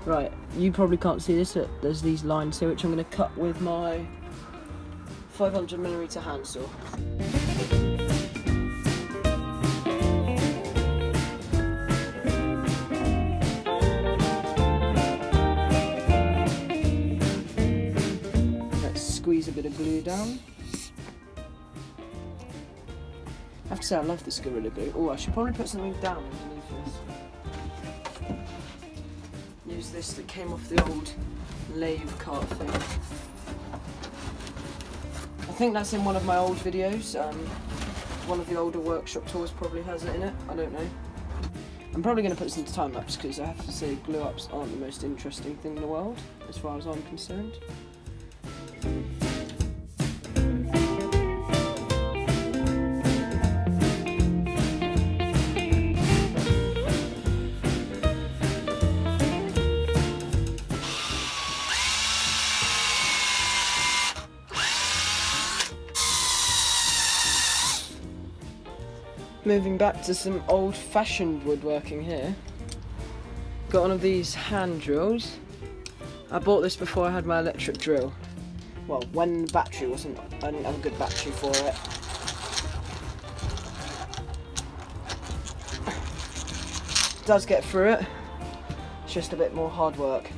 Right, you probably can't see this, but there's these lines here which I'm going to cut with my 500mm handsaw. Let's squeeze a bit of glue down. I have to say I love this Gorilla Glue. Oh, I should probably put something down underneath this. Use this that came off the old lathe cart thing. I think that's in one of my old videos. One of the older workshop tours probably has it in it. I don't know. I'm probably going to put this into time lapse because I have to say glue ups aren't the most interesting thing in the world as far as I'm concerned. Moving back to some old-fashioned woodworking here. Got one of these hand drills. I bought this before I had my electric drill. Well, when the battery wasn't, I didn't have a good battery for it. It does get through it. It's just a bit more hard work.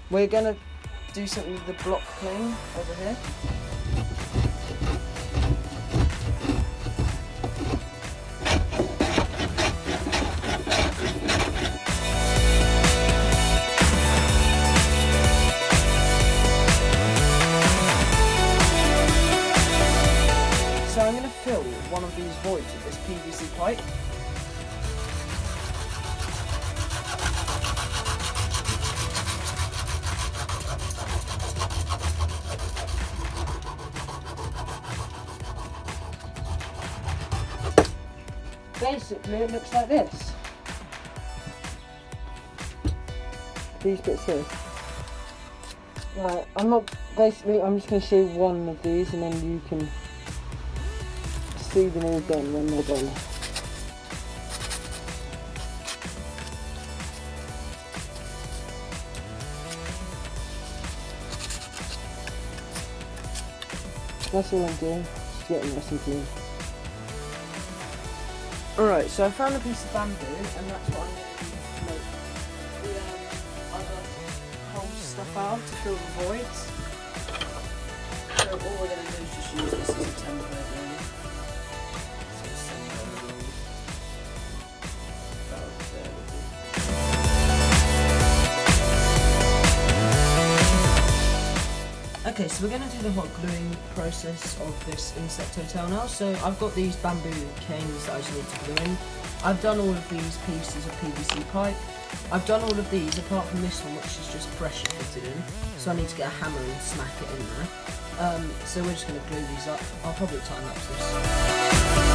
We're gonna do something with the block plane over here. So I'm gonna fill one of these voids with this PVC pipe. Basically, it looks like this. These bits here. Right, I'm just going to show one of these and then you can see them all done when they're done. That's all I'm doing, just getting nice and clean. Alright, so I found a piece of bamboo and that's what I'm going to use to make the other whole stuff out to fill the voids. So all we're going to do is just use this as a template really. So simple. About there with it. Okay, so we're going to do the hot gluing process of this insect hotel now. So I've got these bamboo canes that I just need to glue in. I've done all of these pieces of PVC pipe. I've done all of these apart from this one, which is just pressure fitted in. So I need to get a hammer and smack it in there. So we're just going to glue these up. I'll probably time lapse this.